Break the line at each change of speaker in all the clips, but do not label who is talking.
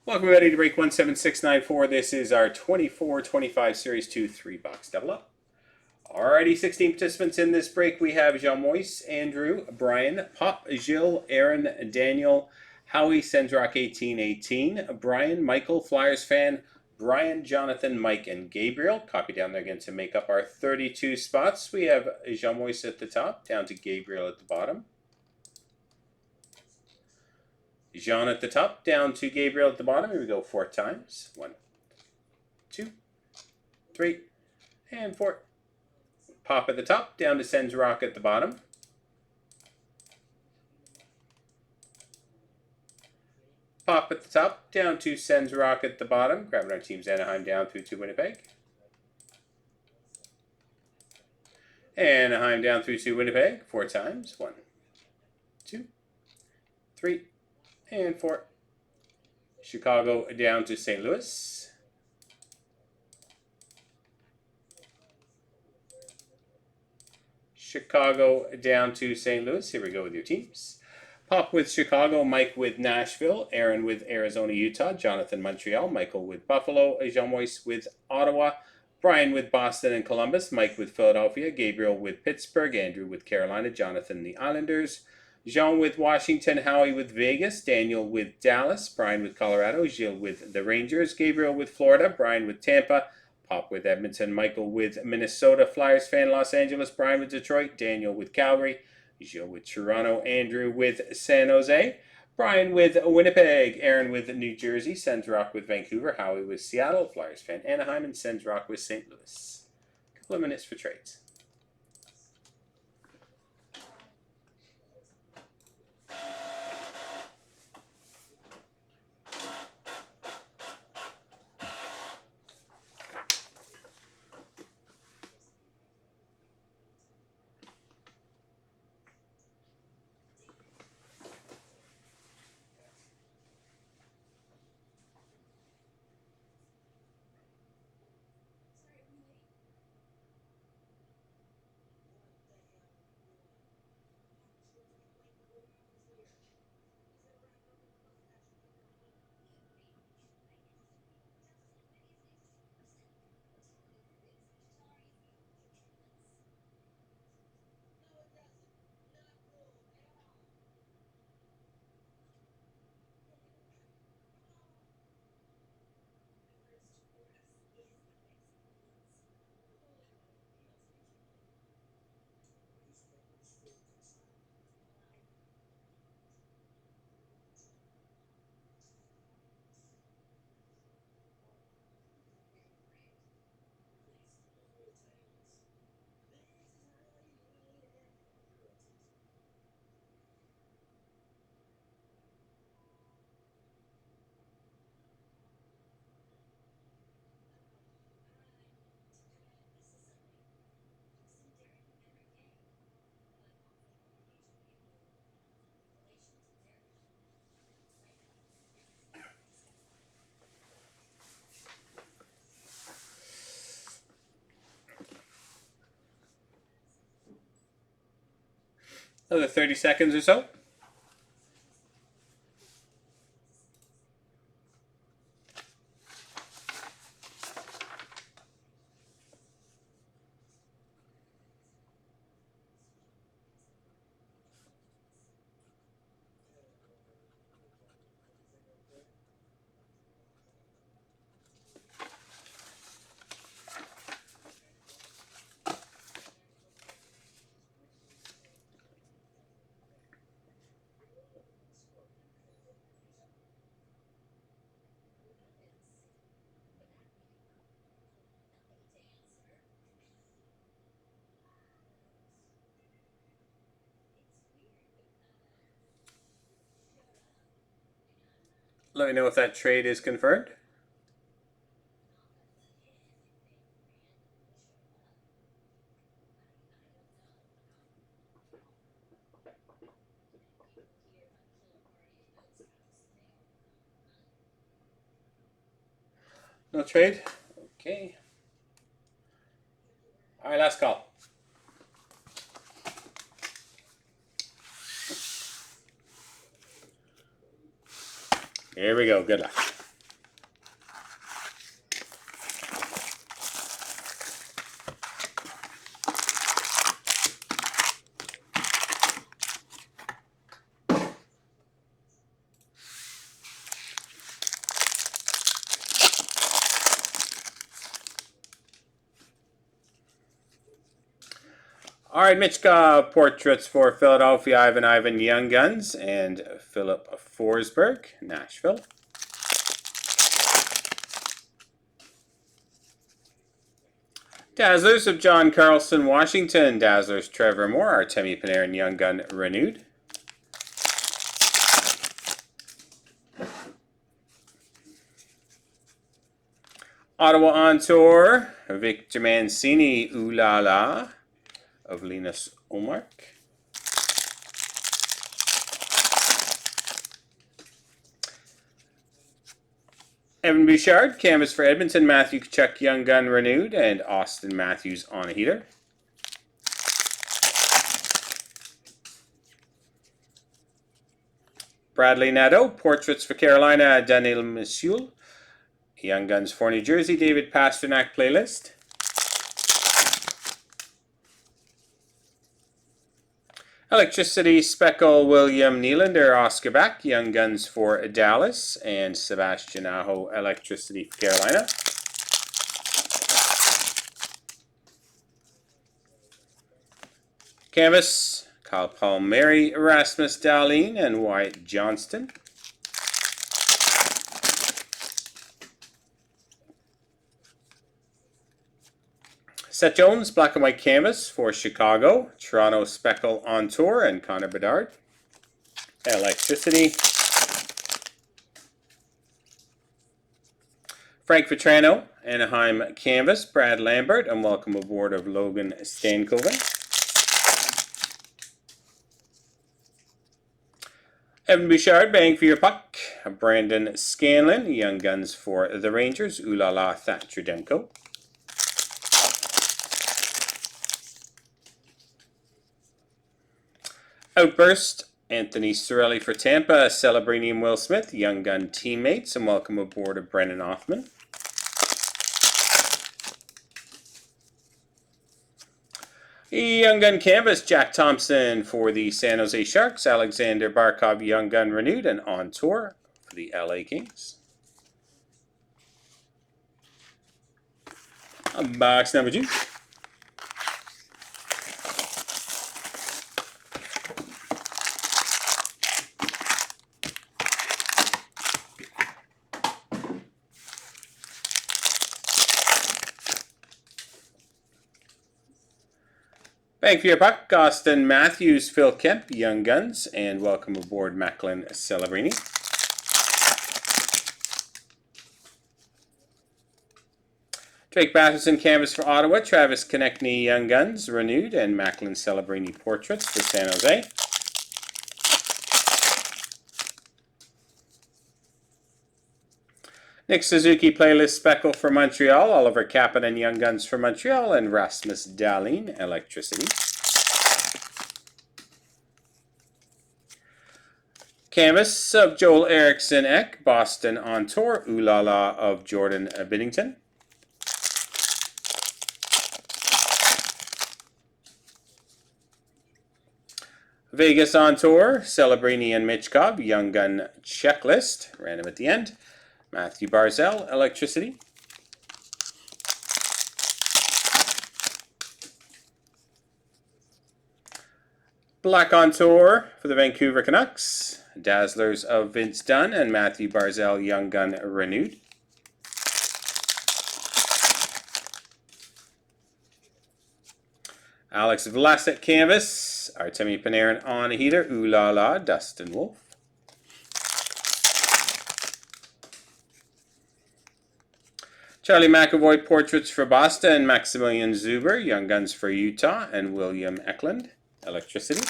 Welcome everybody to break 17694. This is our 24-25 Series 2 3-box double up. Alrighty, 16 participants in this break. We have Jean-Moise, Andrew, Brian, Pop, Gilles, Aaron, Daniel, Howie, Sendrock 1818, Brian, Michael, Flyers fan, Brian, Jonathan, Mike, and Gabriel. Copy down there again to make up our 32 spots. We have Jean-Moise at the top, down to Gabriel at the bottom. Jean at the top, down to Gabriel at the bottom. Here we go 4 times. 1, 2, 3, and 4. Pop at the top, down to Sendrock at the bottom. Pop at the top, down to Sendrock at the bottom. Grabbing our teams Anaheim down through to Winnipeg. Anaheim down through to Winnipeg 4 times. 1, 2, 3, and 4. Chicago down to St. Louis. Chicago down to St. Louis. Here we go with your teams. Pop with Chicago, Mike with Nashville, Aaron with Arizona, Utah, Jonathan, Montreal, Michael with Buffalo, Jean-Moise with Ottawa, Brian with Boston and Columbus, Mike with Philadelphia, Gabriel with Pittsburgh, Andrew with Carolina, Jonathan the Islanders, Jean with Washington, Howie with Vegas, Daniel with Dallas, Brian with Colorado, Gilles with the Rangers, Gabriel with Florida, Brian with Tampa, Pop with Edmonton, Michael with Minnesota, Flyers fan Los Angeles, Brian with Detroit, Daniel with Calgary, Gilles with Toronto, Andrew with San Jose, Brian with Winnipeg, Aaron with New Jersey, Sendrock with Vancouver, Howie with Seattle, Flyers fan Anaheim, and Sendrock with St. Louis. A couple of minutes for trades. Another 30 seconds or so. Let me know if that trade is confirmed. No trade? Okay. All right, last call. Here we go. Good luck. All right, Mitchka portraits for Philadelphia, Ivan Young Guns, and Philip Forsberg, Nashville. Dazzlers of John Carlson, Washington. Dazzlers Trevor Moore, Artemi Panarin Young Gun renewed. Ottawa on tour, Victor Mancini, Ooh La La, of Linus Ullmark. Evan Bouchard, canvas for Edmonton, Matthew Tkachuk Young Gun renewed, and Austin Matthews on a heater. Bradley Nadeau, portraits for Carolina, Daniel Missoul. Young Guns for New Jersey, David Pasternak playlist. Electricity, Speckle, William Nylander, Oscar Beck, Young Guns for Dallas, and Sebastian Aho, Electricity for Carolina. Canvas, Kyle Palmieri, Rasmus Dahlin, and Wyatt Johnston. Seth Jones, black and white canvas for Chicago. Toronto Speckle on tour, and Connor Bedard. Electricity. Frank Vetrano, Anaheim canvas. Brad Lambert, and welcome aboard of Logan Stankoven. Evan Bouchard, bang for your puck. Brandon Scanlon, Young Guns for the Rangers. Ooh La La, Thatcher Demko. Outburst, Anthony Cirelli for Tampa, Celebrini and Will Smith, Young Gun teammates, and welcome aboard of Brennan Hoffman. Young Gun canvas, Jack Thompson for the San Jose Sharks, Alexander Barkov Young Gun renewed and on tour for the LA Kings. Box number 2. Thank you for your puck, Austin Matthews, Phil Kemp, Young Guns, and welcome aboard Macklin Celebrini. Drake Batherson canvas for Ottawa, Travis Konechny Young Guns renewed, and Macklin Celebrini portraits for San Jose. Nick Suzuki playlist Speckle for Montreal, Oliver Kapanen Young Guns for Montreal, and Rasmus Dahlin Electricity. Canvas of Joel Eriksson Ek, Boston on tour, Ooh La La of Jordan Binnington. Vegas on tour, Celebrini and Michkov, Young Gun checklist, random at the end. Matthew Barzal, Electricity. Black on tour for the Vancouver Canucks. Dazzlers of Vince Dunn and Matthew Barzal, Young Gun renewed. Alex Vlasic canvas. Artemi Panarin on a heater. Ooh La La, Dustin Wolf. Charlie McAvoy portraits for Boston, Maximilian Zuber, Young Guns for Utah, and William Eklund, Electricity.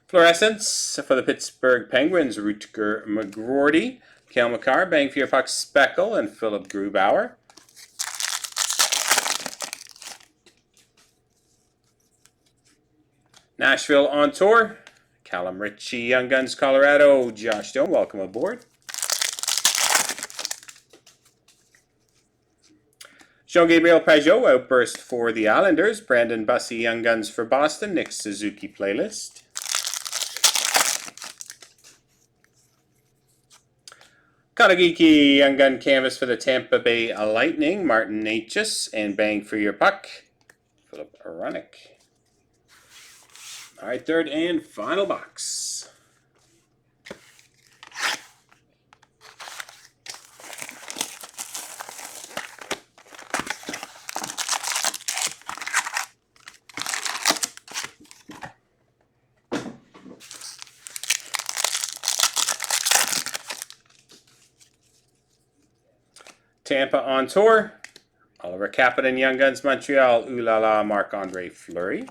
Fluorescence for the Pittsburgh Penguins, Rutger McGroarty, Cale Makar, bang for your puck Speckle, and Philip Grubauer. Nashville on tour, Callum Ritchie, Young Guns Colorado, Josh Doan, welcome aboard. Jean-Gabriel Pageau, outburst for the Islanders. Brandon Bussey, Young Guns for Boston. Nick Suzuki playlist. Katagiki Young Gun Canvas for the Tampa Bay Lightning, Martin Necas, and bang for your puck, Philip Aronic. All right, third and final box. Tampa on tour. Oliver Kapanen, Young Guns Montreal, Ooh La La, Marc-Andre Fleury.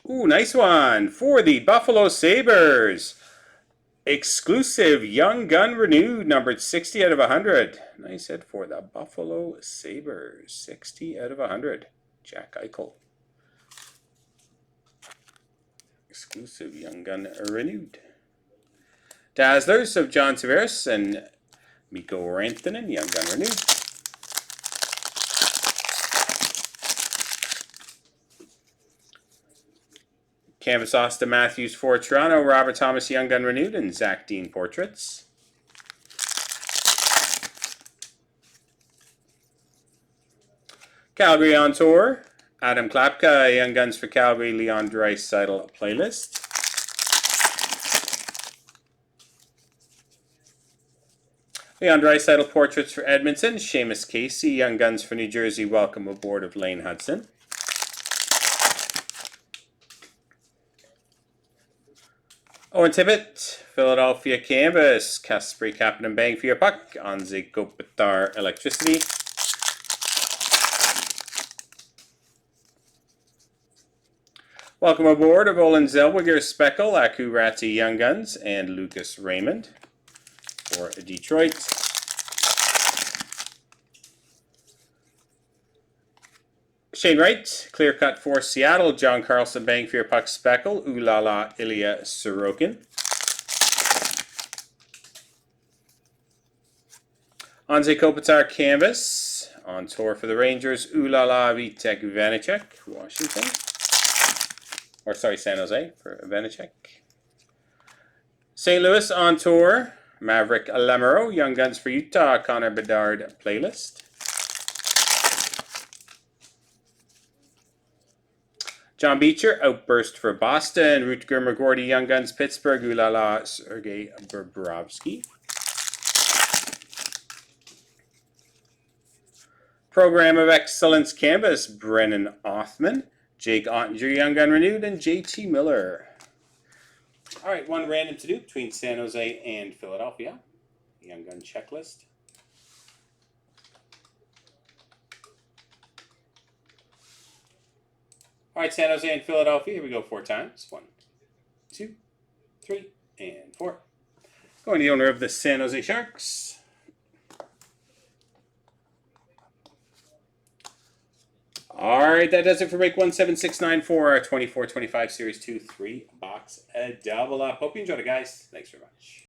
Ooh, nice one. For the Buffalo Sabres. Exclusive Young Gun Renewed, numbered 60 out of 100. Nice hit for the Buffalo Sabres. 60 out of 100. Jack Eichel. Exclusive Young Gun Renewed. Dazzlers of John Tavares and Mikko Rantanen, Young Gun Renewed. Canvas Austin Matthews for Toronto, Robert Thomas, Young Gun Renewed, and Zach Dean Portraits. Calgary on tour, Adam Klapka, Young Guns for Calgary, Leon Draisaitl playlist. Leon Draisaitl Portraits for Edmonton, Seamus Casey, Young Guns for New Jersey, welcome aboard of Lane Hudson. Owen Tippett, Philadelphia Canvas, Kasperi Kapanen, bang for your puck, Anze Kopitar Electricity. Welcome aboard of Olin Zellweger, Speckle, Aku Ratty, Young Guns, and Lucas Raymond for Detroit. Shane Wright, clear cut for Seattle, John Carlson, bang for your puck, Speckle, Ooh La La, Ilya Sorokin. Anze Kopitar Canvas, on tour for the Rangers, Ooh La La, Vitek Vanacek, Washington. Or sorry, San Jose for Vanacek. St. Louis on tour, Maverick Lamoureux, Young Guns for Utah, Connor Bedard playlist. John Beecher, Outburst for Boston, Rutger McGordy, Young Guns Pittsburgh, Ooh La La, Sergei Bobrovsky. Program of Excellence Canvas, Brennan Othman, Jake Ottinger, Young Gun Renewed, and JT Miller. All right, one random to do between San Jose and Philadelphia. Young Gun checklist. All right, San Jose and Philadelphia. Here we go 4 times. 1, 2, 3, and 4. Going to the owner of the San Jose Sharks. All right, that does it for break 17694, our 24-25 Series 2 3-box double up. Hope you enjoyed it, guys. Thanks very much.